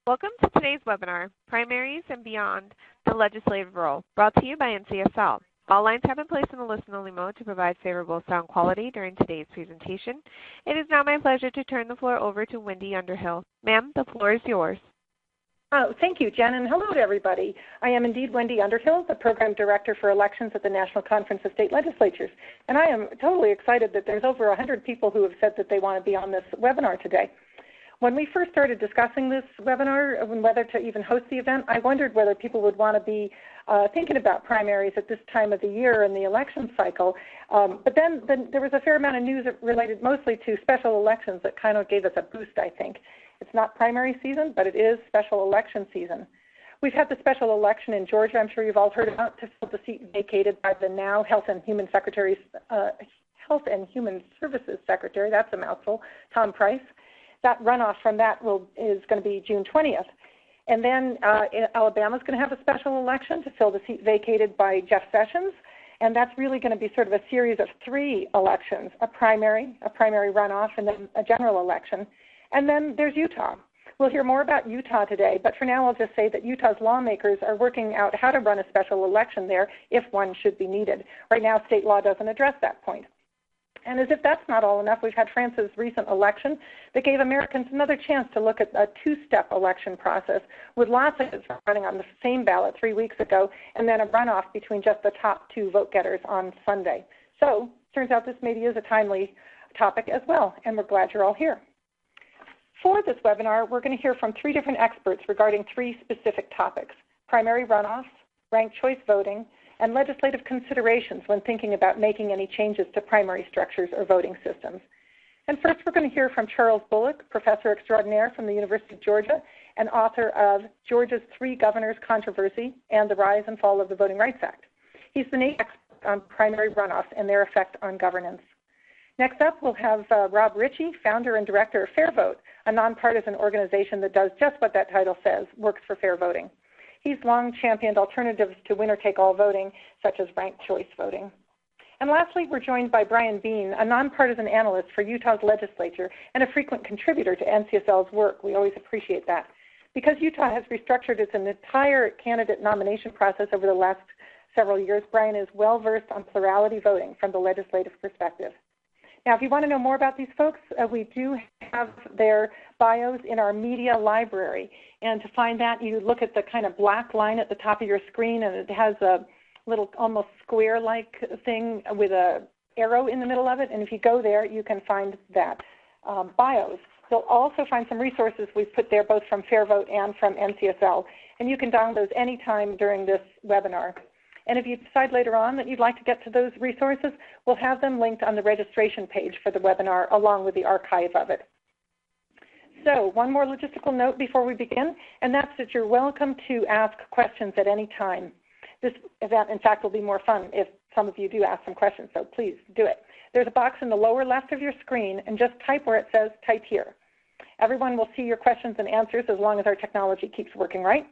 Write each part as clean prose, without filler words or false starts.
Welcome to today's webinar, Primaries and Beyond the Legislative Role, brought to you by NCSL. All lines have been placed in the listen-only mode to provide favorable sound quality during today's presentation. It is now my pleasure to turn the floor over to Wendy Underhill. Ma'am, the floor is yours. Oh, thank you, Jen, and hello to everybody. I am indeed Wendy Underhill, the Program Director for Elections at the National Conference of State Legislatures, and I am totally excited that there's over 100 people who have said that they want to be on this webinar today. When we first started discussing this webinar and whether to even host the event, I wondered whether people would want to be thinking about primaries at this time of the year in the election cycle. But then there was a fair amount of news related mostly to special elections that kind of gave us a boost, I think. It's not primary season, but it is special election season. We've had the special election in Georgia, I'm sure you've all heard about, to fill the seat vacated by the now Health and Human Services Secretary, that's a mouthful, Tom Price. That runoff from that is going to be June 20th. And then Alabama's going to have a special election to fill the seat vacated by Jeff Sessions. And that's really going to be sort of a series of 3 elections, a primary runoff, and then a general election. And then there's Utah. We'll hear more about Utah today, but for now I'll just say that Utah's lawmakers are working out how to run a special election there if one should be needed. Right now, state law doesn't address that point. And as if that's not all enough, we've had France's recent election that gave Americans another chance to look at a 2-step election process with lots of us running on the same ballot 3 weeks ago, and then a runoff between just the top 2 vote getters on Sunday. So turns out this maybe is a timely topic as well, and we're glad you're all here. For this webinar, we're going to hear from 3 different experts regarding 3 specific topics: primary runoffs, ranked choice voting, and legislative considerations when thinking about making any changes to primary structures or voting systems. And first, we're going to hear from Charles Bullock, Professor Extraordinaire from the University of Georgia and author of Georgia's 3 Governors Controversy and the Rise and Fall of the Voting Rights Act. He's the native expert on primary runoffs and their effect on governance. Next up, we'll have Rob Ritchie, founder and director of Fair Vote, a nonpartisan organization that does just what that title says, works for fair voting. He's long championed alternatives to winner-take-all voting, such as ranked choice voting. And lastly, we're joined by Brian Bean, a nonpartisan analyst for Utah's legislature and a frequent contributor to NCSL's work. We always appreciate that. Because Utah has restructured its entire candidate nomination process over the last several years, Brian is well-versed on plurality voting from the legislative perspective. Now, if you want to know more about these folks, we do have their bios in our media library. And to find that, you look at the kind of black line at the top of your screen, and it has a little almost square-like thing with an arrow in the middle of it. And if you go there, you can find that bios. You'll also find some resources we've put there, both from Fair Vote and from NCSL. And you can download those anytime during this webinar. And if you decide later on that you'd like to get to those resources, we'll have them linked on the registration page for the webinar along with the archive of it. So one more logistical note before we begin, and that's that you're welcome to ask questions at any time. This event, in fact, will be more fun if some of you do ask some questions, so please do it. There's a box in the lower left of your screen, and just type where it says type here. Everyone will see your questions and answers as long as our technology keeps working right.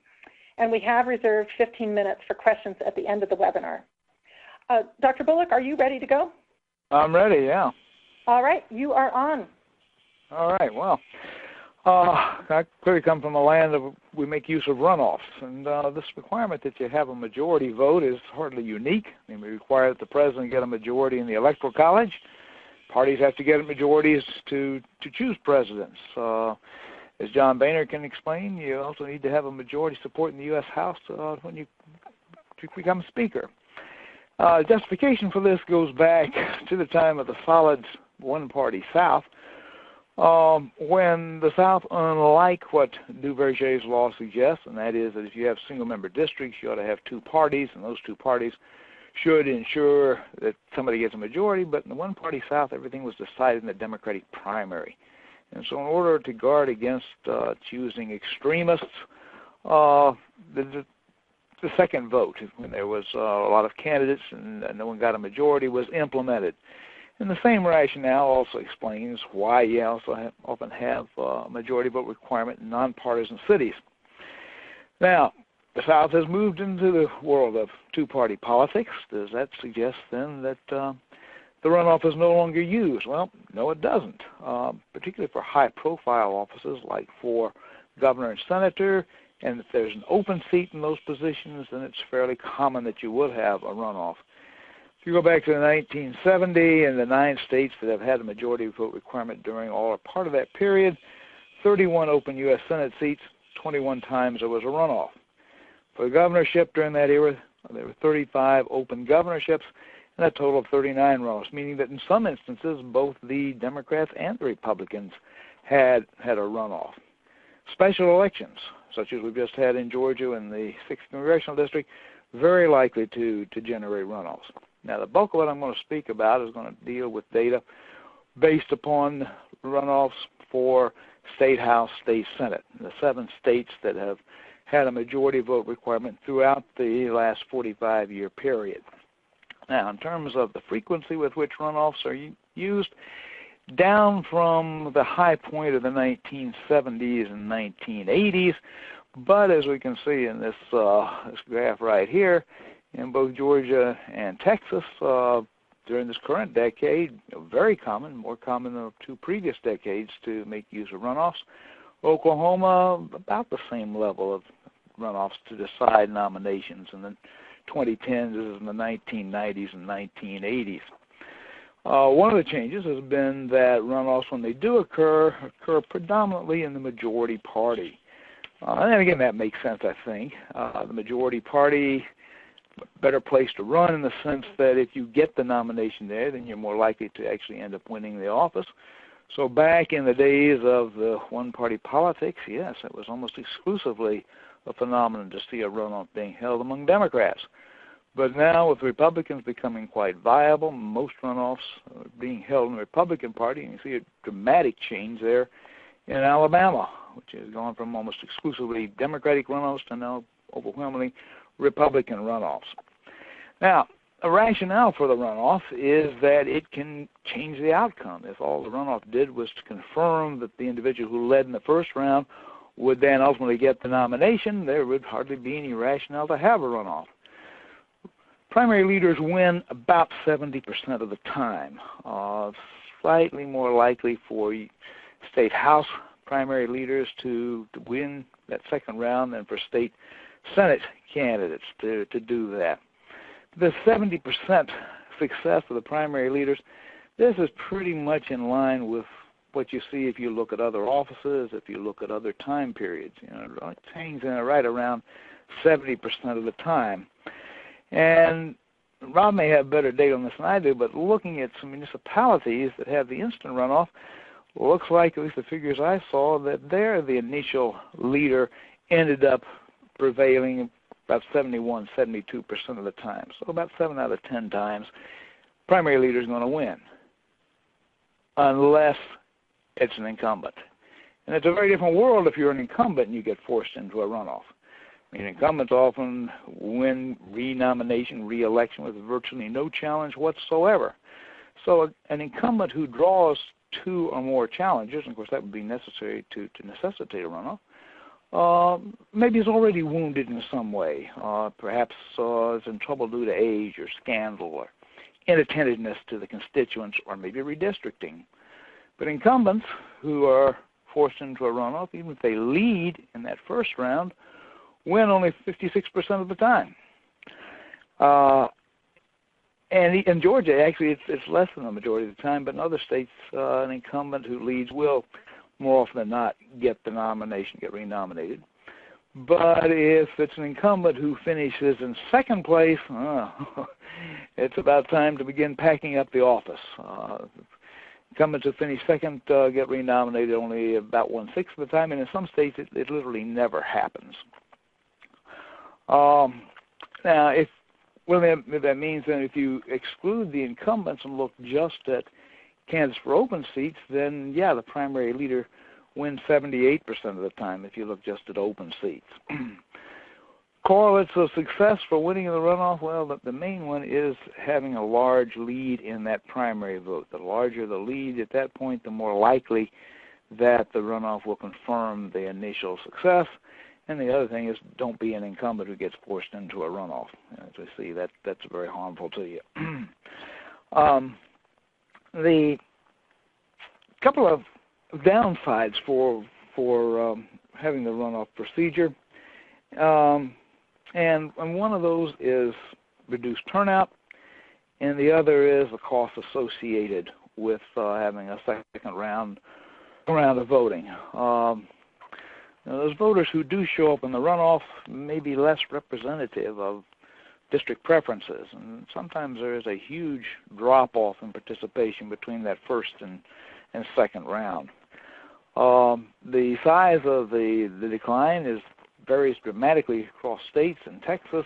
And we have reserved 15 minutes for questions at the end of the webinar. Dr. Bullock, are you ready to go? I'm ready, yeah. All right, you are on. All right, well, I clearly come from a land of we make use of runoffs, and this requirement that you have a majority vote is hardly unique. I mean, we require that the president get a majority in the Electoral College. Parties have to get majorities to choose presidents. As John Boehner can explain, you also need to have a majority support in the U.S. House when you become Speaker. Justification for this goes back to the time of the solid one-party South, when the South, unlike what Duverger's law suggests, and that is that if you have single-member districts, you ought to have 2 parties, and those 2 parties should ensure that somebody gets a majority, but in the one-party South, everything was decided in the Democratic primary. And so in order to guard against choosing extremists, the second vote, when there was a lot of candidates and no one got a majority, was implemented. And the same rationale also explains why you also often have a majority vote requirement in nonpartisan cities. Now, the South has moved into the world of 2-party politics. Does that suggest then that the runoff is no longer used? Well, no, it doesn't, particularly for high-profile offices like for governor and senator, and if there's an open seat in those positions, then it's fairly common that you would have a runoff. If you go back to the 1970 and the 9 states that have had a majority vote requirement during all or part of that period, 31 open U.S. Senate seats, 21 times there was a runoff. For the governorship during that era, there were 35 open governorships and a total of 39 runoffs, meaning that in some instances both the Democrats and the Republicans had a runoff. Special elections, such as we've just had in Georgia in the 6th Congressional District, very likely to generate runoffs. Now, the bulk of what I'm going to speak about is going to deal with data based upon runoffs for State House, State Senate, the 7 states that have had a majority vote requirement throughout the last 45-year period. Now, in terms of the frequency with which runoffs are used, down from the high point of the 1970s and 1980s, but as we can see in this graph right here, in both Georgia and Texas, during this current decade, very common, more common than the 2 previous decades to make use of runoffs. Oklahoma, about the same level of runoffs to decide nominations in the 2010s as in the 1990s and 1980s. One of the changes has been that runoffs, when they do occur predominantly in the majority party. And again, that makes sense, I think. The majority party, better place to run in the sense that if you get the nomination there, then you're more likely to actually end up winning the office. So back in the days of the one-party politics, yes, it was almost exclusively a phenomenon to see a runoff being held among Democrats. But now, with Republicans becoming quite viable, most runoffs are being held in the Republican Party, and you see a dramatic change there in Alabama, which has gone from almost exclusively Democratic runoffs to now overwhelmingly Republican runoffs. Now, a rationale for the runoff is that it can change the outcome. If all the runoff did was to confirm that the individual who led in the first round would then ultimately get the nomination, there would hardly be any rationale to have a runoff. Primary leaders win about 70% of the time. Slightly more likely for state house primary leaders to win that second round than for state Senate candidates to do that. The 70% success of the primary leaders, this is pretty much in line with what you see if you look at other offices, if you look at other time periods. It hangs in right around 70% of the time. And Rob may have better data on this than I do, but looking at some municipalities that have the instant runoff, looks like, at least the figures I saw, that there the initial leader ended up prevailing about 71, 72% of the time. So about 7 out of 10 times, primary leader is going to win, unless it's an incumbent. And it's a very different world if you're an incumbent and you get forced into a runoff. I mean, incumbents often win re-nomination, re-election with virtually no challenge whatsoever. So an incumbent who draws 2 or more challenges, and of course that would be necessary to necessitate a runoff, maybe is already wounded in some way. Perhaps is in trouble due to age or scandal or inattentiveness to the constituents or maybe redistricting. But incumbents who are forced into a runoff, even if they lead in that first round, win only 56% of the time. And in Georgia, actually, it's less than the majority of the time, but in other states, an incumbent who leads will, more often than not, get the nomination, get renominated. But if it's an incumbent who finishes in second place, it's about time to begin packing up the office. Incumbents who finish second get renominated only about 1/6 of the time, and in some states it literally never happens. Now, that means that if you exclude the incumbents and look just at candidates for open seats, then yeah, the primary leader wins 78% of the time if you look just at open seats. Correlates of success for winning in the runoff, well, the main one is having a large lead in that primary vote. The larger the lead at that point, the more likely that the runoff will confirm the initial success. And the other thing is, don't be an incumbent who gets forced into a runoff. As we see, that's very harmful to you. The couple of downsides for having the runoff procedure. And one of those is reduced turnout, and the other is the cost associated with having a second round of voting. Now, those voters who do show up in the runoff may be less representative of district preferences, and sometimes there is a huge drop-off in participation between that first and second round. The size of the decline varies dramatically across states. In Texas,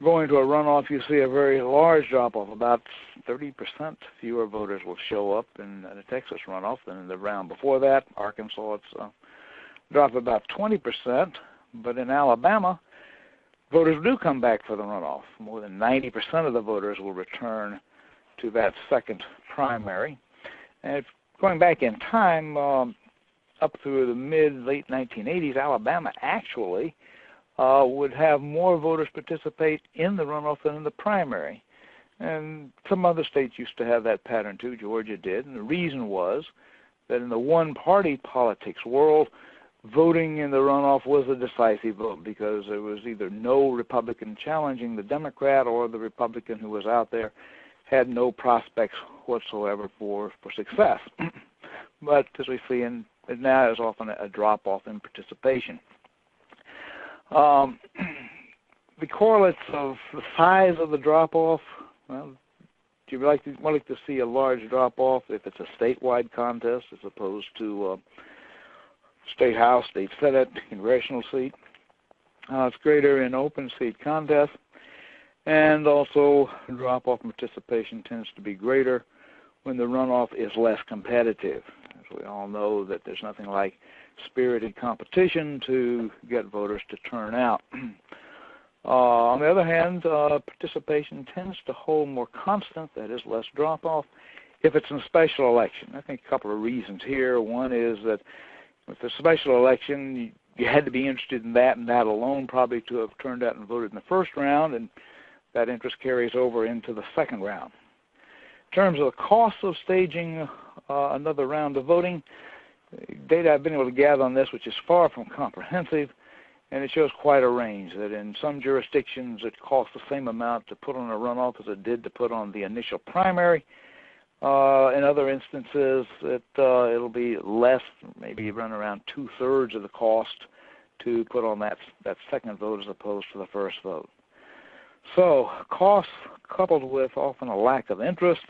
going to a runoff, you see a very large drop-off. About 30% fewer voters will show up in a Texas runoff than in the round before that. Arkansas, it's drop about 20%, but in Alabama, voters do come back for the runoff. More than 90% of the voters will return to that second primary. And going back in time, up through the late 1980s, Alabama actually would have more voters participate in the runoff than in the primary. And some other states used to have that pattern too. Georgia did. And the reason was that in the one-party politics world, voting in the runoff was a decisive vote because there was either no Republican challenging the Democrat, or the Republican who was out there had no prospects whatsoever for success. But as we see, now there's often a drop-off in participation. The correlates of the size of the drop-off, well, do you like to see a large drop-off if it's a statewide contest as opposed to state house, state senate, congressional seat? It's greater in open seat contests, and also drop-off participation tends to be greater when the runoff is less competitive. As we all know, that there's nothing like spirited competition to get voters to turn out. On the other hand, participation tends to hold more constant, that is less drop-off, if it's in a special election. I think a couple of reasons here. One is that with the special election, you had to be interested in that and that alone probably to have turned out and voted in the first round, and that interest carries over into the second round. In terms of the cost of staging another round of voting, data I've been able to gather on this, which is far from comprehensive, and it shows quite a range, that in some jurisdictions it costs the same amount to put on a runoff as it did to put on the initial primary. In other instances, it'll be less, maybe run around 2/3 of the cost to put on that second vote as opposed to the first vote. So costs coupled with often a lack of interest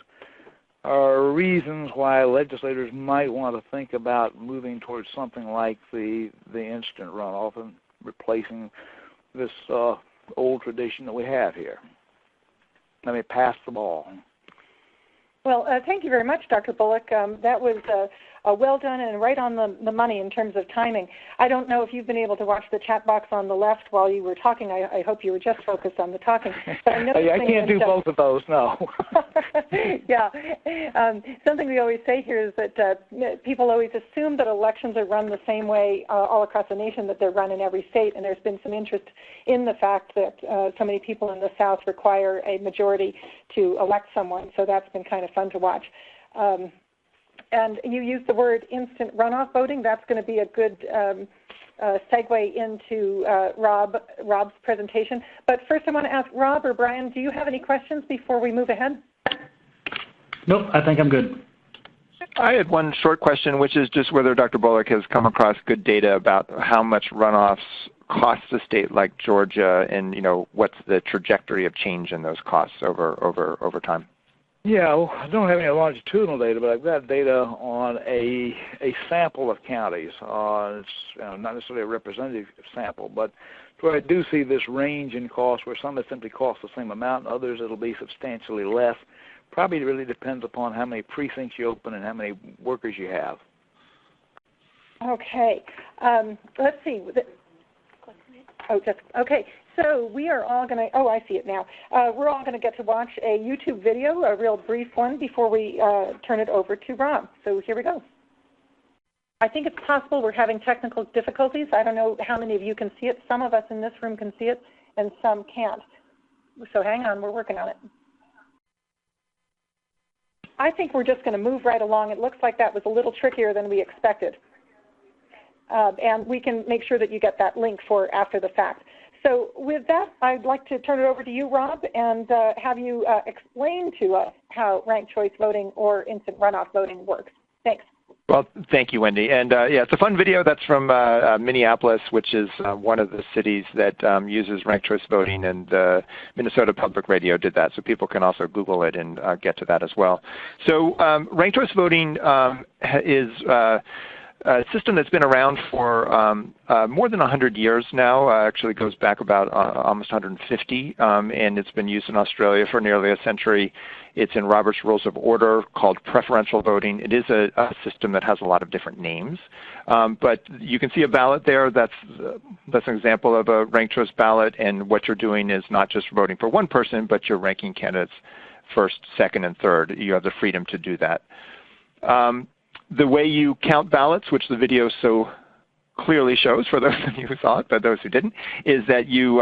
are reasons why legislators might want to think about moving towards something like the instant runoff and replacing this old tradition that we have here. Let me pass the ball. Well, thank you very much, Dr. Bullock. That was well done and right on the money in terms of timing. I don't know if you've been able to watch the chat box on the left while you were talking. I hope you were just focused on the talking. But I can't do both of those, no. Yeah. Something we always say here is that people always assume that elections are run the same way all across the nation, that they're run in every state, and there's been some interest in the fact that so many people in the South require a majority to elect someone, so that's been kind of fun to watch. And you used the word instant runoff voting. That's going to be a good segue into Rob's presentation. But first I want to ask Rob or Brian, do you have any questions before we move ahead? Nope, I think I'm good. I had one short question, which is just whether Dr. Bullock has come across good data about how much runoffs cost a state like Georgia, and what's the trajectory of change in those costs over time. Yeah, well, I don't have any longitudinal data, but I've got data on a sample of counties. It's not necessarily a representative sample, but where I do see this range in cost, where some it simply costs the same amount, and others it'll be substantially less. Probably really depends upon how many precincts you open and how many workers you have. Okay. Let's see. Okay. So we are all going to, I see it now. We're all going to get to watch a YouTube video, a real brief one, before we turn it over to Rob. So here we go. I think it's possible we're having technical difficulties. I don't know how many of you can see it. Some of us in this room can see it, and some can't. So hang on, we're working on it. I think we're just going to move right along. It looks like that was a little trickier than we expected. and we can make sure that you get that link for after the fact. So with that, I'd like to turn it over to you, Rob, and have you explain to us how ranked choice voting or instant runoff voting works. Thanks. Well, thank you, Wendy. And yeah, it's a fun video. That's from Minneapolis, which is one of the cities that uses ranked choice voting, and Minnesota Public Radio did that. So people can also Google it and get to that as well. So ranked choice voting is a system that's been around for more than 100 years now. Actually goes back about almost 150, and it's been used in Australia for nearly a century. It's in Robert's Rules of Order called preferential voting. It is a system that has a lot of different names, but you can see a ballot there. That's an example of a ranked choice ballot, and what you're doing is not just voting for one person, but you're ranking candidates first, second, and third. You have the freedom to do that. The way you count ballots, which the video so clearly shows for those of you who saw it, but those who didn't, is that you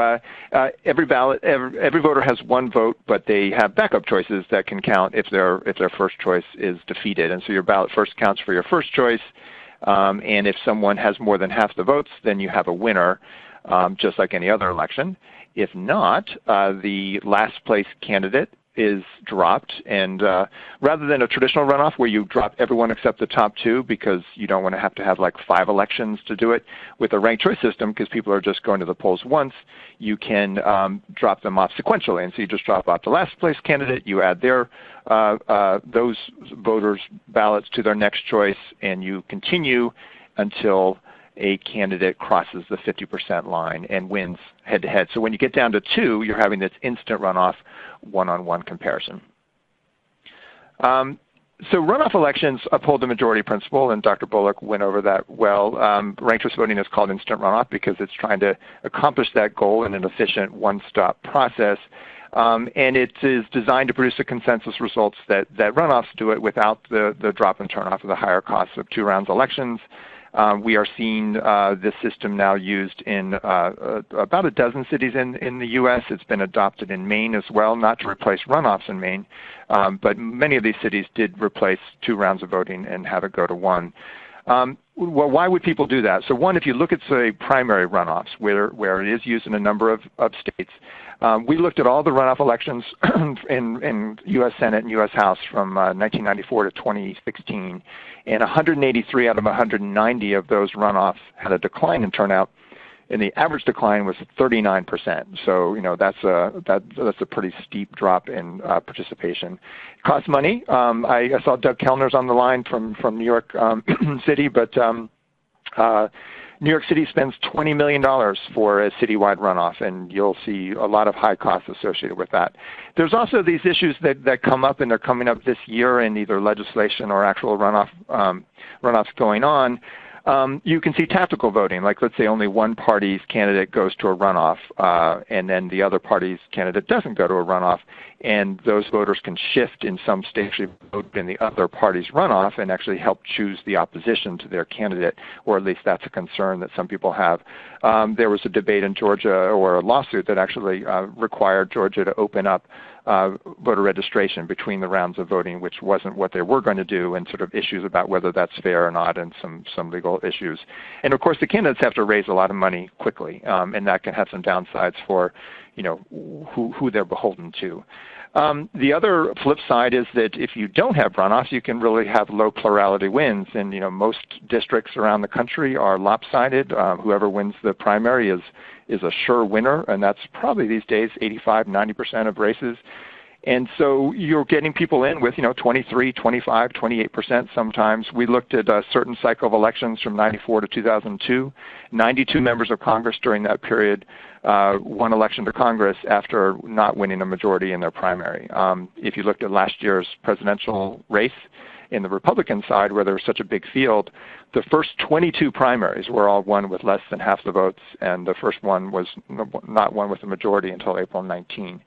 every voter has one vote, but they have backup choices that can count if their first choice is defeated. And so your ballot first counts for your first choice, and if someone has more than half the votes, then you have a winner, just like any other election. If not, the last place candidate is dropped, and rather than a traditional runoff where you drop everyone except the top two because you don't want to have like 5 elections to do it, with a ranked choice system, because people are just going to the polls once, you can drop them off sequentially. And so you just drop off the last place candidate, you add their those voters' ballots to their next choice, and you continue until a candidate crosses the 50% line and wins head-to-head. So when you get down to 2, you're having this instant runoff one-on-one comparison. So runoff elections uphold the majority principle, and Dr. Bullock went over that well. Ranked choice voting is called instant runoff because it's trying to accomplish that goal in an efficient one-stop process. And it is designed to produce the consensus results that runoffs do it without the drop and turn off of the higher costs of 2 rounds elections. We are seeing this system now used in about a dozen cities in the U.S. It's been adopted in Maine as well, not to replace runoffs in Maine, but many of these cities did replace 2 rounds of voting and have it go to 1. Well, why would people do that? So one, if you look at, say, primary runoffs, where it is used in a number of states, we looked at all the runoff elections in U.S. Senate and U.S. House from 1994 to 2016, and 183 out of 190 of those runoffs had a decline in turnout, and the average decline was 39%. So that's a pretty steep drop in participation. It costs money. I saw Doug Kellner's on the line from New York City, but New York City spends $20 million for a citywide runoff, and you'll see a lot of high costs associated with that. There's also these issues that come up, and they're coming up this year in either legislation or actual runoffs going on. You can see tactical voting, like let's say only one party's candidate goes to a runoff, and then the other party's candidate doesn't go to a runoff, and those voters can shift in some states, actually vote in the other party's runoff and actually help choose the opposition to their candidate, or at least that's a concern that some people have. There was a debate in Georgia, or a lawsuit that actually required Georgia to open up voter registration between the rounds of voting, which wasn't what they were going to do, and sort of issues about whether that's fair or not, and some legal issues. And of course, the candidates have to raise a lot of money quickly, and that can have some downsides for who they're beholden to. The other flip side is that if you don't have runoffs, you can really have low plurality wins, and most districts around the country are lopsided. Whoever wins the primary is a sure winner, and that's probably these days 85–90% of races. And so you're getting people in with 23, 25, 28% sometimes. We looked at a certain cycle of elections from 94 to 2002. 92 members of Congress during that period won election to Congress after not winning a majority in their primary. If you looked at last year's presidential race in the Republican side, where there was such a big field, the first 22 primaries were all won with less than half the votes, and the first one was not won with a majority until April 19.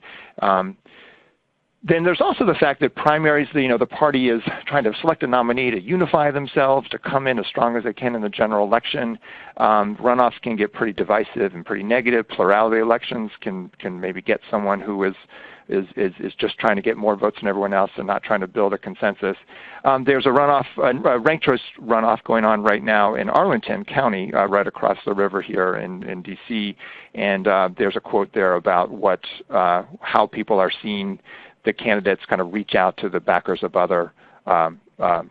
Then there's also the fact that primaries, the party is trying to select a nominee to unify themselves, to come in as strong as they can in the general election. Runoffs can get pretty divisive and pretty negative. Plurality elections can maybe get someone who is is just trying to get more votes than everyone else and not trying to build a consensus. There's a runoff, a ranked choice runoff going on right now in Arlington County, right across the river here in D.C., and there's a quote there about how people are seeing the candidates kind of reach out to the backers of other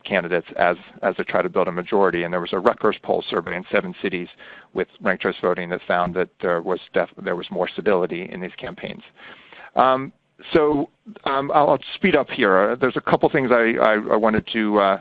candidates as they try to build a majority. And there was a Rutgers poll survey in 7 cities with ranked choice voting that found that there was more stability in these campaigns. So I'll speed up here. There's a couple things I wanted to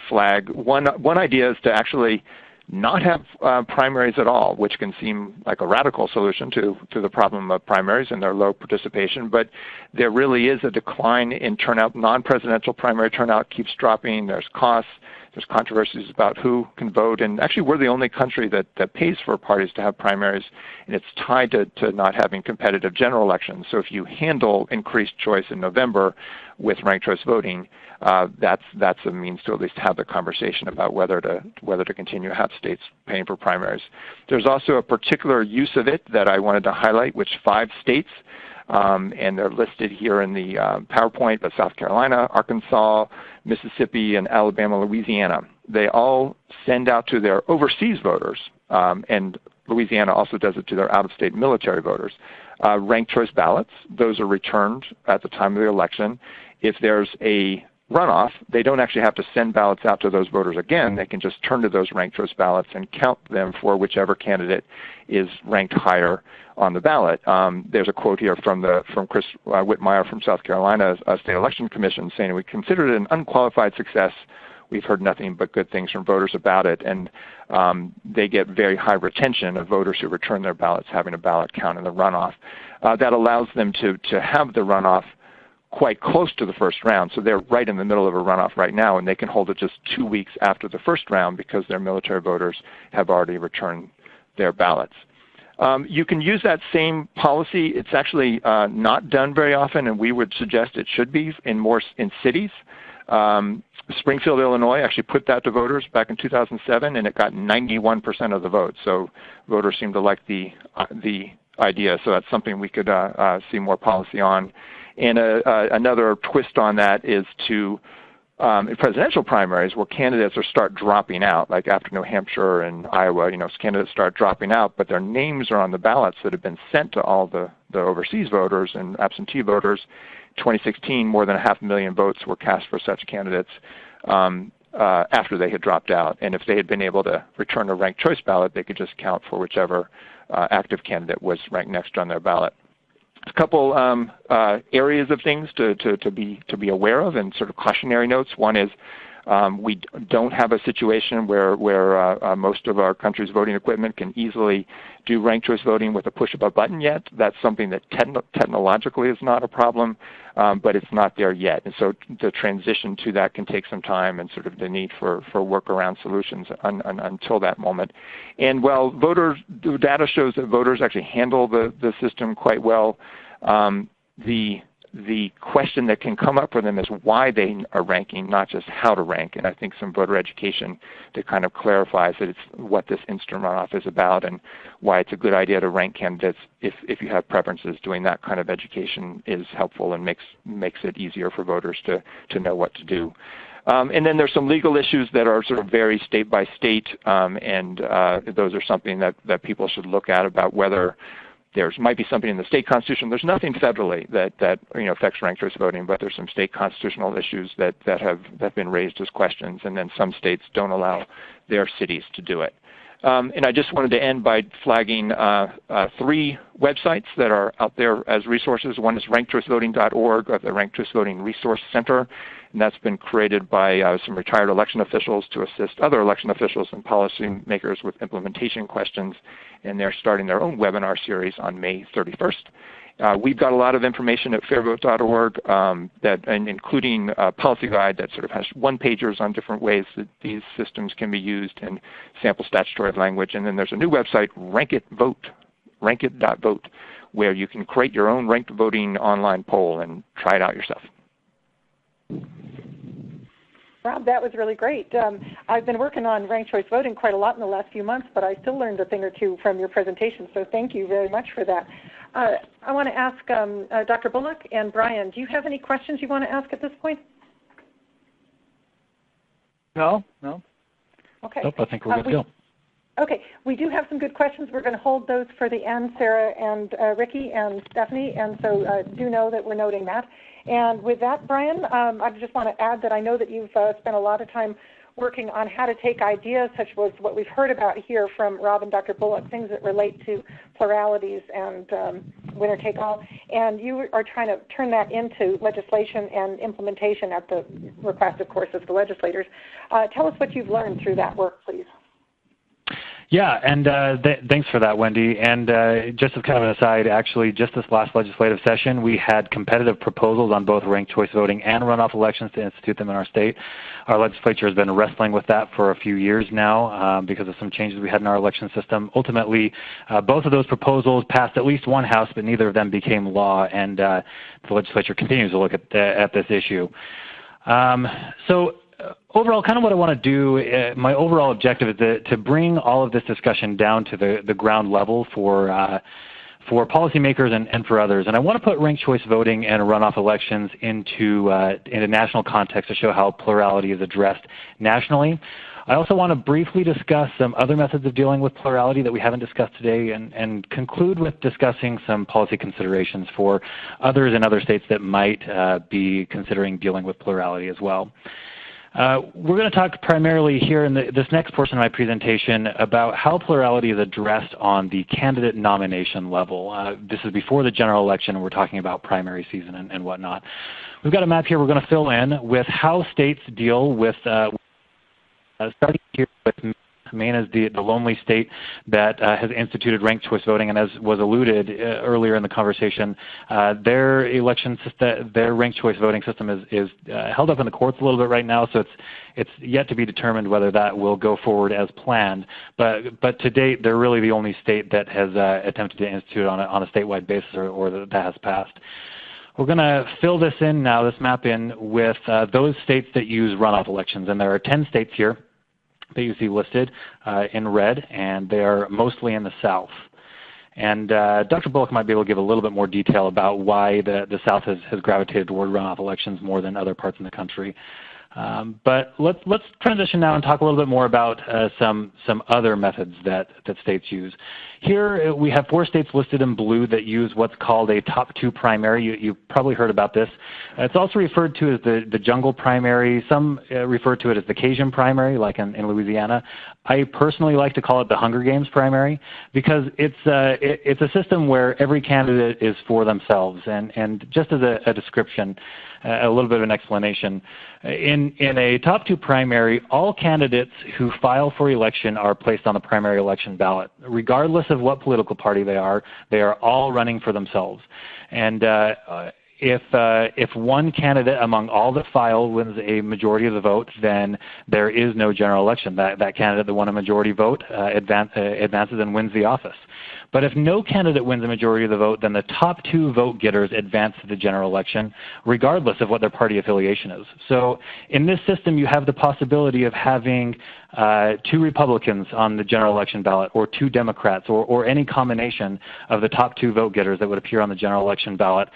flag. One idea is to actually not have primaries at all, which can seem like a radical solution to the problem of primaries and their low participation, but there really is a decline in turnout. Non-presidential primary turnout keeps dropping. There's costs. There's controversies about who can vote, and actually we're the only country that pays for parties to have primaries, and it's tied to not having competitive general elections. So if you handle increased choice in November with ranked choice voting, that's a means to at least have the conversation about whether to continue to have states paying for primaries. There's also a particular use of it that I wanted to highlight, which 5 states, and they're listed here in the PowerPoint, but South Carolina, Arkansas, Mississippi, and Alabama, Louisiana. They all send out to their overseas voters, and Louisiana also does it to their out-of-state military voters, ranked choice ballots. Those are returned at the time of the election. If there's a runoff, they don't actually have to send ballots out to those voters again. They can just turn to those ranked choice ballots and count them for whichever candidate is ranked higher on the ballot. There's a quote here from Chris Whitmire from South Carolina State Election Commission saying, "We considered it an unqualified success. We've heard nothing but good things from voters about it," and they get very high retention of voters who return their ballots having a ballot count in the runoff. That allows them to have the runoff quite close to the first round. So they're right in the middle of a runoff right now, and they can hold it just 2 weeks after the first round because their military voters have already returned their ballots. You can use that same policy. It's actually not done very often, and we would suggest it should be in cities. Springfield, Illinois actually put that to voters back in 2007, and it got 91% of the vote. So voters seem to like the idea. So that's something we could see more policy on. And another twist on that is to in presidential primaries where candidates start dropping out, like after New Hampshire and Iowa, candidates start dropping out, but their names are on the ballots that have been sent to all the overseas voters and absentee voters. 2016, more than 500,000 votes were cast for such candidates after they had dropped out. And if they had been able to return a ranked choice ballot, they could just count for whichever active candidate was ranked next on their ballot. A couple areas of things to be aware of and sort of cautionary notes. One is we don't have a situation where most of our country's voting equipment can easily do ranked choice voting with a push of a button yet. That's something that technologically is not a problem, but it's not there yet. And so the transition to that can take some time, and sort of the need for workaround solutions until that moment. And while the data shows that voters actually handle the system quite well, the question that can come up for them is why they are ranking, not just how to rank. And I think some voter education that kind of clarifies that it's what this instant runoff is about and why it's a good idea to rank candidates if you have preferences. Doing that kind of education is helpful and makes it easier for voters to know what to do. And then there's some legal issues that are sort of vary state by state, and those are something that people should look at about whether there might be something in the state constitution. There's nothing federally that affects ranked choice voting, but there's some state constitutional issues that have been raised as questions, and then some states don't allow their cities to do it. And I just wanted to end by flagging 3 websites that are out there as resources. One is rankedchoicevoting.org, the Ranked Choice Voting Resource Center, and that's been created by some retired election officials to assist other election officials and policymakers with implementation questions, and they're starting their own webinar series on May 31st. We've got a lot of information at fairvote.org, including a policy guide that sort of has one-pagers on different ways that these systems can be used in sample statutory language. And then there's a new website, rankit.vote, where you can create your own ranked voting online poll and try it out yourself. Rob, that was really great. I've been working on ranked choice voting quite a lot in the last few months, but I still learned a thing or two from your presentation, so thank you very much for that. I want to ask Dr. Bullock and Brian, do you have any questions you want to ask at this point? No. Okay. Nope, I think we're good to go. Okay, we do have some good questions. We're going to hold those for the end, Sarah and Ricky and Stephanie, and so do know that we're noting that. And with that, Brian, I just want to add that I know that you've spent a lot of time working on how to take ideas such as what we've heard about here from Rob and Dr. Bullock, things that relate to pluralities and winner-take-all, and you are trying to turn that into legislation and implementation at the request, of course, of the legislators. Tell us what you've learned through that work, please. Yeah, and thanks for that, Wendy. And just as kind of an aside, actually, just this last legislative session, we had competitive proposals on both ranked choice voting and runoff elections to institute them in our state. Our legislature has been wrestling with that for a few years now because of some changes we had in our election system. Ultimately, both of those proposals passed at least one House, but neither of them became law, and the legislature continues to look at this issue. Overall, kind of what I want to do, my overall objective is to bring all of this discussion down to the ground level for policymakers and for others. And I want to put ranked choice voting and runoff elections into a national context to show how plurality is addressed nationally. I also want to briefly discuss some other methods of dealing with plurality that we haven't discussed today and conclude with discussing some policy considerations for others in other states that might be considering dealing with plurality as well. We're going to talk primarily here in this next portion of my presentation about how plurality is addressed on the candidate nomination level. This is before the general election, and we're talking about primary season and whatnot. We've got a map here we're going to fill in with how states deal with, starting here with Maine is the lonely state that has instituted ranked choice voting, and as was alluded earlier in the conversation, their election system, their ranked choice voting system is held up in the courts a little bit right now, so it's yet to be determined whether that will go forward as planned. But to date, they're really the only state that has attempted to institute on a statewide basis or that has passed. We're going to fill this in now, this map in, with those states that use runoff elections, and there are 10 states here that you see listed in red, and they are mostly in the South. And Dr. Bullock might be able to give a little bit more detail about why the South has gravitated toward runoff elections more than other parts in the country. But let's transition now and talk a little bit more about some other methods that states use. Here we have 4 states listed in blue that use what's called a top 2 primary. You've probably heard about this. It's also referred to as the jungle primary. Some refer to it as the Cajun primary, like in Louisiana. I personally like to call it the Hunger Games primary because it's a system where every candidate is for themselves. And just as a description, a little bit of an explanation, in a top 2 primary, all candidates who file for election are placed on the primary election ballot. Regardless of what political party they are all running for themselves. And if one candidate among all that file wins a majority of the vote, then there is no general election. That candidate that won a majority vote advances and wins the office. But if no candidate wins a majority of the vote, then the top 2 vote getters advance to the general election, regardless of what their party affiliation is. So in this system, you have the possibility of having 2 Republicans on the general election ballot, or 2 Democrats, or any combination of the top 2 vote getters that would appear on the general election ballot,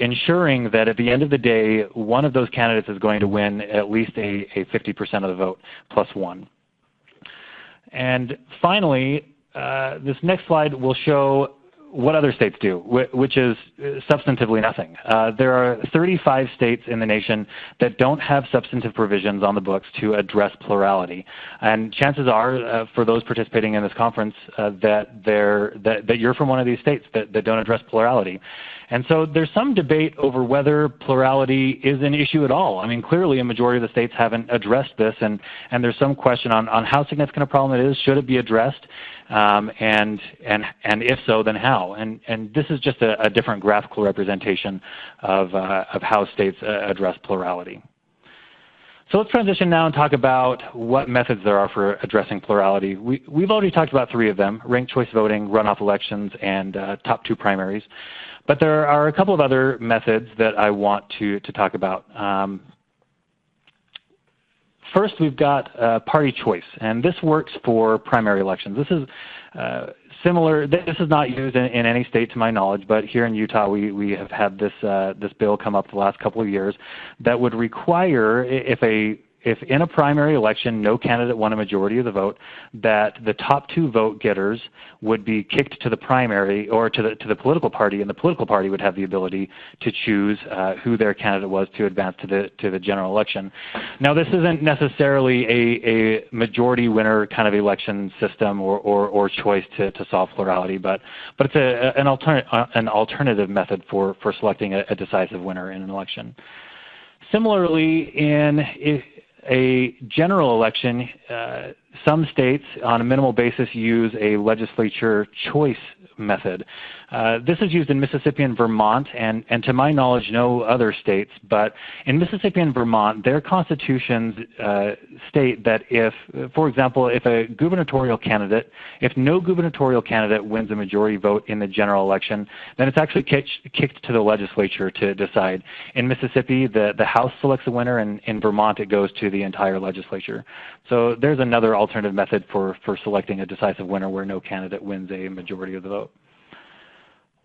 ensuring that at the end of the day, one of those candidates is going to win at least a 50% of the vote, plus 1. And finally, this next slide will show what other states do, which is substantively nothing. There are 35 states in the nation that don't have substantive provisions on the books to address plurality. And chances are, for those participating in this conference, that you're from one of these states that don't address plurality. And so there's some debate over whether plurality is an issue at all. I mean, clearly a majority of the states haven't addressed this, and there's some question on how significant a problem it is. Should it be addressed? And if so, then how? And this is just a different graphical representation of how states address plurality. So let's transition now and talk about what methods there are for addressing plurality. We've already talked about 3 of them: ranked choice voting, runoff elections, and top 2 primaries. But there are a couple of other methods that I want to talk about. First, we've got party choice, and this works for primary elections. This is similar. This is not used in any state to my knowledge, but here in Utah we have had this bill come up the last couple of years that would require, if in a primary election no candidate won a majority of the vote, that the top two vote getters would be kicked to the primary or to the political party, and the political party would have the ability to choose who their candidate was to advance to the general election. Now, this isn't necessarily a majority winner kind of election system or choice to solve plurality, but it's an alternative method for selecting a decisive winner in an election. Similarly, in a general election, some states on a minimal basis use a legislature choice method. This is used in Mississippi and Vermont, and to my knowledge, no other states. But in Mississippi and Vermont, their constitutions state that for example, if no gubernatorial candidate wins a majority vote in the general election, then it's actually kicked to the legislature to decide. In Mississippi, the House selects a winner, and in Vermont, it goes to the entire legislature. So there's another alternative method for selecting a decisive winner where no candidate wins a majority of the vote.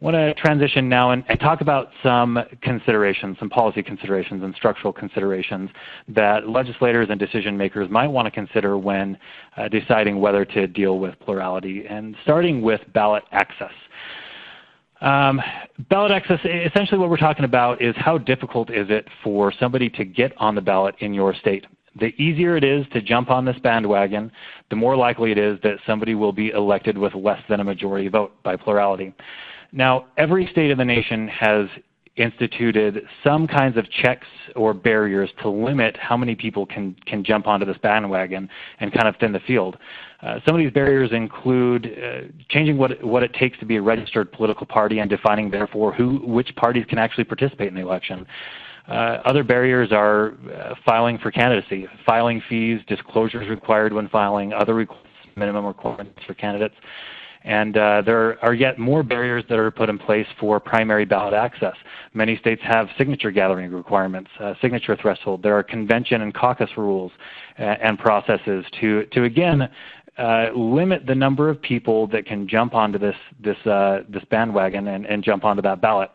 I want to transition now and talk about some considerations, some policy considerations and structural considerations that legislators and decision makers might want to consider when deciding whether to deal with plurality, and starting with ballot access. Ballot access, essentially what we're talking about is how difficult is it for somebody to get on the ballot in your state. The easier it is to jump on this bandwagon, the more likely it is that somebody will be elected with less than a majority vote by plurality. Now, every state of the nation has instituted some kinds of checks or barriers to limit how many people can jump onto this bandwagon and kind of thin the field. Some of these barriers include changing what it takes to be a registered political party and defining, therefore, which parties can actually participate in the election. Other barriers are filing for candidacy, filing fees, disclosures required when filing, other minimum requirements for candidates. And there are yet more barriers that are put in place for primary ballot access. Many states have signature gathering requirements, signature threshold. There are convention and caucus rules and processes to again, limit the number of people that can jump onto this bandwagon and jump onto that ballot.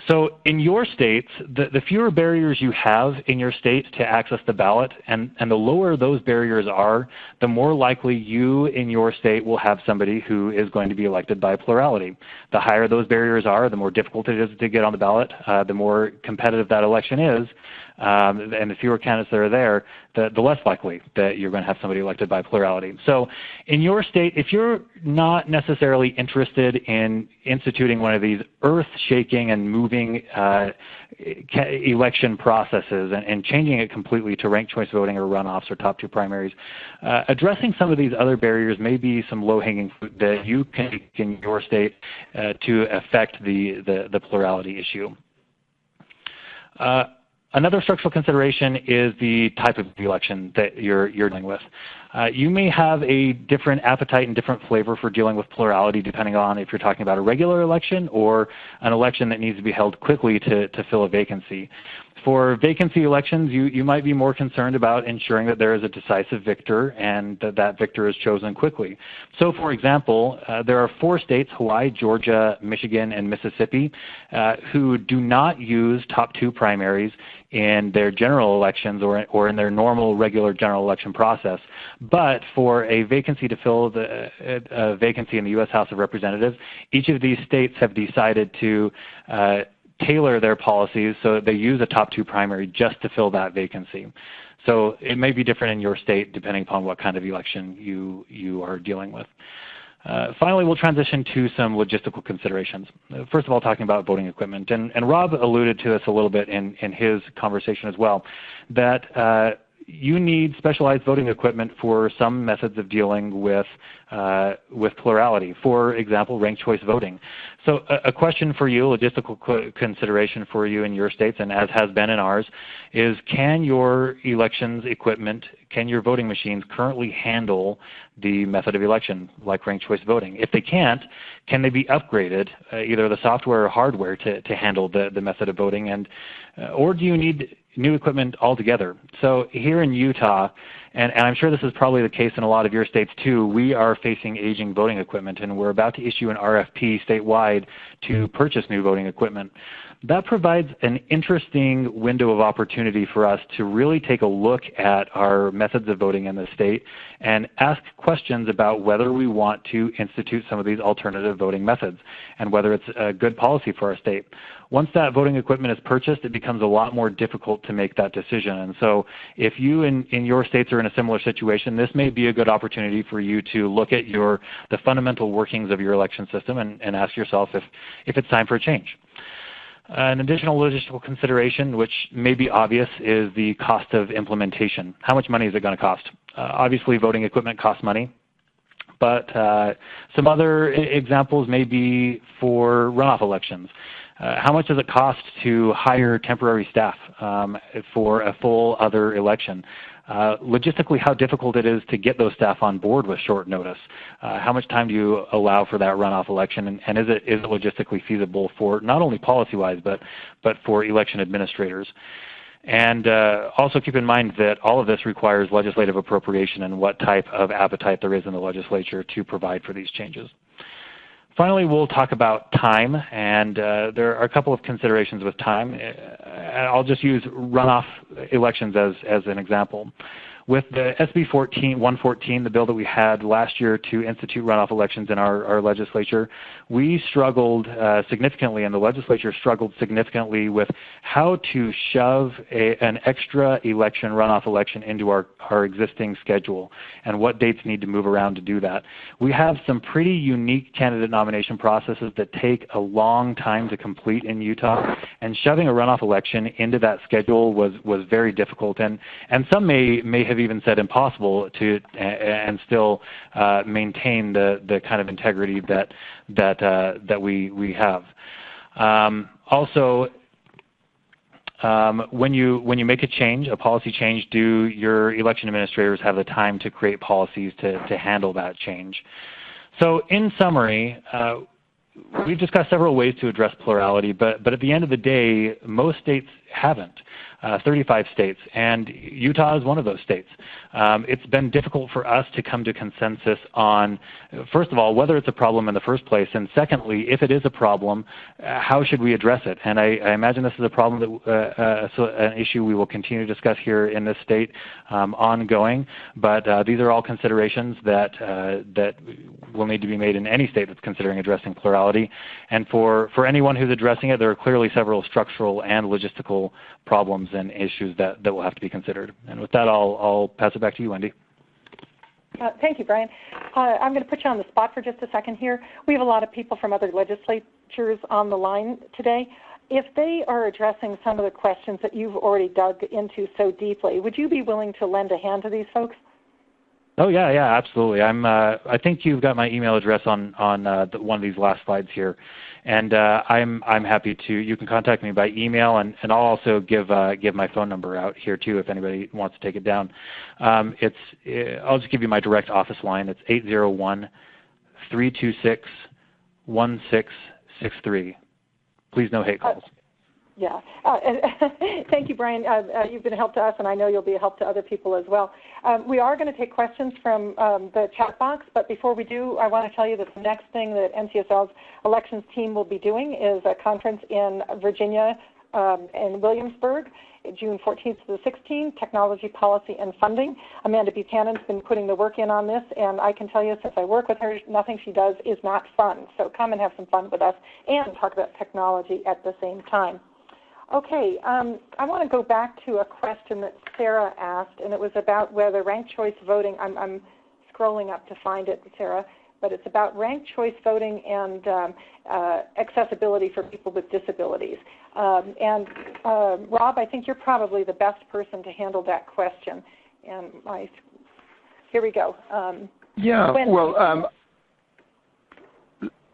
So in your states, the fewer barriers you have in your state to access the ballot, and the lower those barriers are, the more likely you in your state will have somebody who is going to be elected by plurality. The higher those barriers are, the more difficult it is to get on the ballot, the more competitive that election is, and the fewer candidates that are there, the less likely that you're going to have somebody elected by plurality. So in your state, if you're not necessarily interested in instituting one of these earth-shaking and moving election processes and changing it completely to ranked choice voting or runoffs or top two primaries, addressing some of these other barriers may be some low-hanging fruit that you can take in your state to affect the plurality issue. Another structural consideration is the type of election that you're dealing with. You may have a different appetite and different flavor for dealing with plurality depending on if you're talking about a regular election or an election that needs to be held quickly to fill a vacancy. For vacancy elections, you might be more concerned about ensuring that there is a decisive victor and that victor is chosen quickly. So, for example, there are 4 states, Hawaii, Georgia, Michigan, and Mississippi, who do not use top 2 primaries in their general elections or in their normal regular general election process. But for a vacancy to fill a vacancy in the U.S. House of Representatives, each of these states have decided to tailor their policies so that they use a top 2 primary just to fill that vacancy. So it may be different in your state depending upon what kind of election you are dealing with. Finally, we'll transition to some logistical considerations. First of all, talking about voting equipment. And Rob alluded to this a little bit in his conversation as well, that you need specialized voting equipment for some methods of dealing with plurality. For example, ranked choice voting. So a question for you, logistical consideration for you in your states, and as has been in ours, is can your elections equipment, can your voting machines currently handle the method of election like ranked choice voting? If they can't, can they be upgraded, either the software or hardware, to handle the method of voting? And or do you need new equipment altogether. So here in Utah, and I'm sure this is probably the case in a lot of your states too, we are facing aging voting equipment, and we're about to issue an RFP statewide to purchase new voting equipment. That provides an interesting window of opportunity for us to really take a look at our methods of voting in the state and ask questions about whether we want to institute some of these alternative voting methods and whether it's a good policy for our state. Once that voting equipment is purchased, it becomes a lot more difficult to make that decision. And so if you in your states are in a similar situation, this may be a good opportunity for you to look at the fundamental workings of your election system and ask yourself if it's time for a change. An additional logistical consideration, which may be obvious, is the cost of implementation. How much money is it going to cost? Obviously, voting equipment costs money, but some other examples may be for runoff elections. How much does it cost to hire temporary staff for a full other election? Logistically, how difficult it is to get those staff on board with short notice. How much time do you allow for that runoff election, and is it logistically feasible for not only policy-wise but for election administrators? And also keep in mind that all of this requires legislative appropriation and what type of appetite there is in the legislature to provide for these changes. Finally, we'll talk about time, and there are a couple of considerations with time. I'll just use runoff elections as an example. With the SB 114, the bill that we had last year to institute runoff elections in our legislature, we struggled significantly, and the legislature struggled significantly with how to shove an extra runoff election into our existing schedule and what dates need to move around to do that. We have some pretty unique candidate nomination processes that take a long time to complete in Utah, and shoving a runoff election into that schedule was very difficult, and some may have even said impossible to and still maintain the kind of integrity that we have. Also, when you make a policy change, do your election administrators have the time to create policies to handle that change? So in summary, we've discussed several ways to address plurality, but at the end of the day, most states haven't. 35 states, and Utah is one of those states. It's been difficult for us to come to consensus on, first of all, whether it's a problem in the first place, and secondly, if it is a problem, how should we address it? And I imagine this is a problem an issue we will continue to discuss here in this state ongoing, but these are all considerations that will need to be made in any state that's considering addressing plurality. And for anyone who's addressing it, there are clearly several structural and logistical problems and issues that will have to be considered. And with that, I'll pass it back to you, Wendy. Thank you, Brian. I'm going to put you on the spot for just a second here. We have a lot of people from other legislatures on the line today. If they are addressing some of the questions that you've already dug into so deeply, would you be willing to lend a hand to these folks? Oh yeah, absolutely. I think you've got my email address on one of these last slides here, and I'm happy to. You can contact me by email, and I'll also give my phone number out here too if anybody wants to take it down. I'll just give you my direct office line. It's 801-326-1663. Please no hate calls. Yeah. Thank you, Brian. You've been a help to us, and I know you'll be a help to other people as well. We are going to take questions from the chat box, but before we do, I want to tell you that the next thing that NCSL's elections team will be doing is a conference in Virginia in Williamsburg, June 14th to the 16th, Technology, Policy, and Funding. Amanda Buchanan's been putting the work in on this, and I can tell you, since I work with her, nothing she does is not fun. So come and have some fun with us and talk about technology at the same time. Okay, I want to go back to a question that Sarah asked, and it was about whether ranked choice voting, I'm scrolling up to find it, Sarah, but it's about ranked choice voting and accessibility for people with disabilities. Rob, I think you're probably the best person to handle that question. And here we go.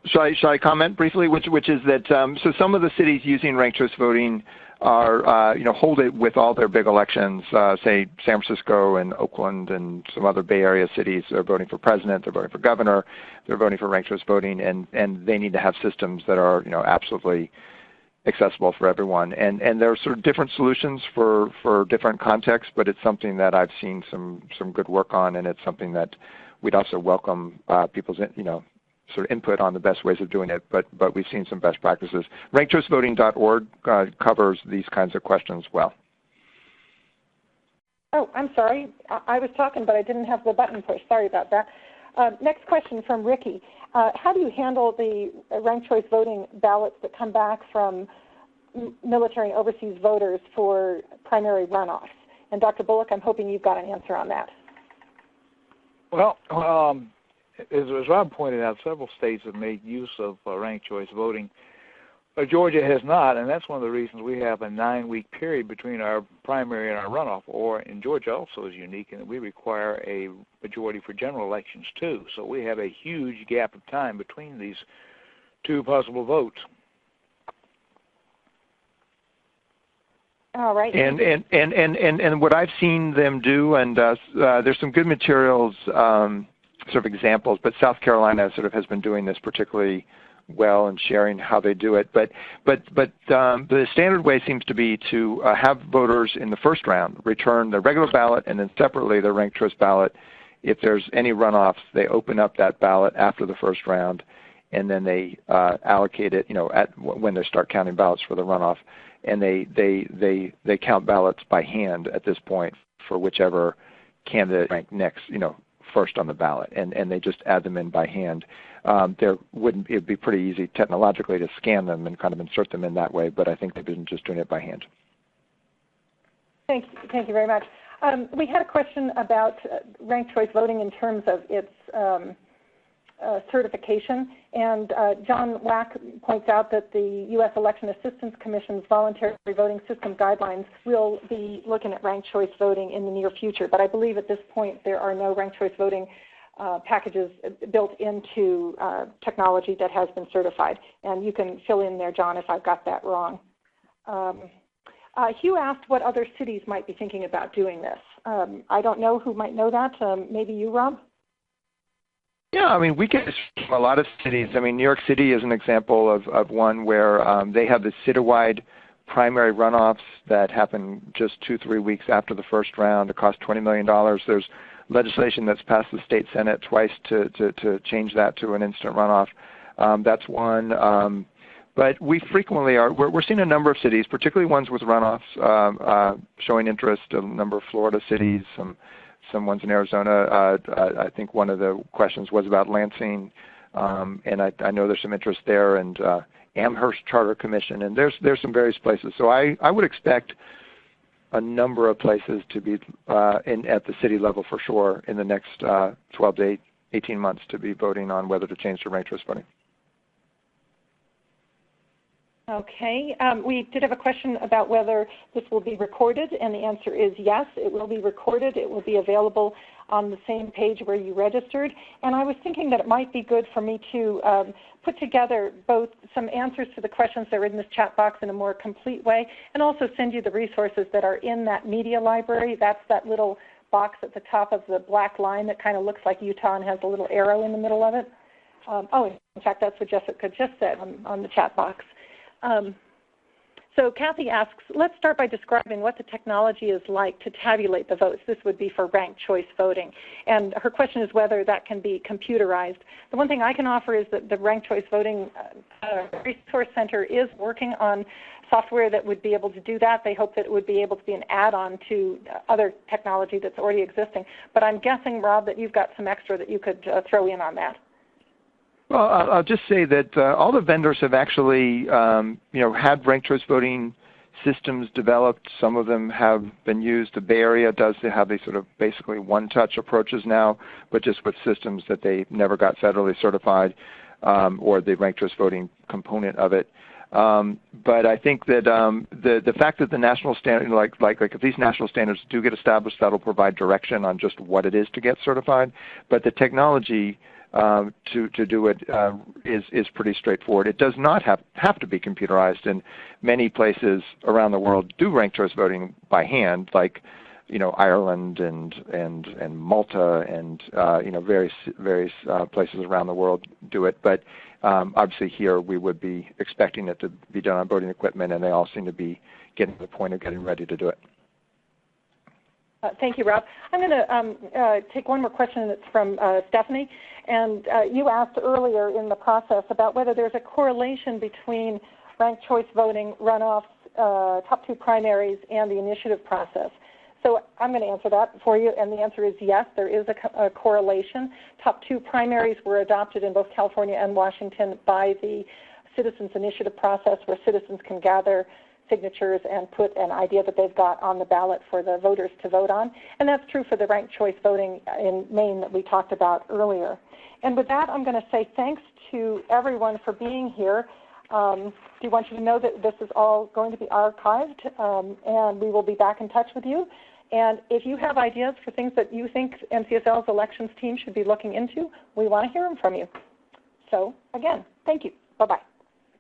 Shall I comment briefly? Which is that so some of the cities using ranked choice voting are hold it with all their big elections. Say San Francisco and Oakland and some other Bay Area cities are voting for president, they're voting for governor, they're voting for ranked choice voting, and they need to have systems that are absolutely accessible for everyone. And there are sort of different solutions for different contexts, but it's something that I've seen some good work on, and it's something that we'd also welcome people's sort of input on the best ways of doing it, but we've seen some best practices. RankedChoiceVoting.org covers these kinds of questions well. Oh, I'm sorry. I was talking, but I didn't have the button pushed. Sorry about that. Next question from Ricky. How do you handle the ranked choice voting ballots that come back from military and overseas voters for primary runoffs? And Dr. Bullock, I'm hoping you've got an answer on that. Well, as Rob pointed out, several states have made use of ranked choice voting. Georgia has not, and that's one of the reasons we have a 9-week period between our primary and our runoff. Or in Georgia also is unique in that we require a majority for general elections too. So we have a huge gap of time between these two possible votes. All right. And what I've seen them do, and there's some good materials, sort of examples, but South Carolina sort of has been doing this particularly well and sharing how they do it. But the standard way seems to be to have voters in the first round return the regular ballot and then separately the ranked choice ballot. If there's any runoffs, they open up that ballot after the first round, and then they allocate it, when they start counting ballots for the runoff, and they count ballots by hand at this point for whichever candidate ranked next, first on the ballot, and they just add them in by hand. It'd be pretty easy technologically to scan them and kind of insert them in that way, but I think they've been just doing it by hand. Thank you very much. We had a question about ranked choice voting in terms of its certification, and John Wack points out that the U.S. Election Assistance Commission's voluntary voting system guidelines will be looking at ranked choice voting in the near future, but I believe at this point there are no ranked choice voting packages built into technology that has been certified. And you can fill in there, John, if I've got that wrong. Hugh asked what other cities might be thinking about doing this. I don't know who might know that. Maybe you, Rob? Yeah, we get a lot of cities. New York City is an example of one where they have the citywide primary runoffs that happen just 2-3 weeks after the first round. It costs $20 million. There's legislation that's passed the state Senate twice to change that to an instant runoff. That's one. But we frequently we're seeing a number of cities, particularly ones with runoffs, showing interest. A number of Florida cities, some ones in Arizona. I think one of the questions was about Lansing, and I know there's some interest there, and Amherst Charter Commission, and there's some various places. So I would expect a number of places to be at the city level for sure in the next 12 to 18 months to be voting on whether to change to ranked choice voting. Okay. We did have a question about whether this will be recorded, and the answer is yes, it will be recorded. It will be available on the same page where you registered. And I was thinking that it might be good for me to put together both some answers to the questions that are in this chat box in a more complete way, and also send you the resources that are in that media library. That's that little box at the top of the black line that kind of looks like Utah and has a little arrow in the middle of it. In fact, that's what Jessica just said on the chat box. So Kathy asks, let's start by describing what the technology is like to tabulate the votes. This would be for ranked choice voting. And her question is whether that can be computerized. The one thing I can offer is that the Ranked Choice Voting Resource Center is working on software that would be able to do that. They hope that it would be able to be an add-on to other technology that's already existing. But I'm guessing, Rob, that you've got some extra that you could throw in on that. Well, I'll just say that all the vendors have actually, had ranked choice voting systems developed. Some of them have been used. The Bay Area does have these sort of basically one-touch approaches now, but just with systems that they never got federally certified, or the ranked choice voting component of it. But I think that the fact that the national standard, like if these national standards do get established, that'll provide direction on just what it is to get certified. But the technology to do it is pretty straightforward. It does not have to be computerized, and many places around the world do ranked choice voting by hand, like Ireland and Malta and various places around the world do it. But obviously here we would be expecting it to be done on voting equipment, and they all seem to be getting to the point of getting ready to do it. Thank you, Rob. I'm going to take one more question that's from Stephanie. And you asked earlier in the process about whether there's a correlation between ranked choice voting, runoffs, top two primaries, and the initiative process. So I'm going to answer that for you, and the answer is yes, there is a correlation. Top two primaries were adopted in both California and Washington by the citizens initiative process, where citizens can gather signatures and put an idea that they've got on the ballot for the voters to vote on. And that's true for the ranked choice voting in Maine that we talked about earlier. And with that, I'm going to say thanks to everyone for being here. We want you to know that this is all going to be archived, and we will be back in touch with you. And if you have ideas for things that you think MCSL's elections team should be looking into, we want to hear them from you. So, again, thank you. Bye-bye.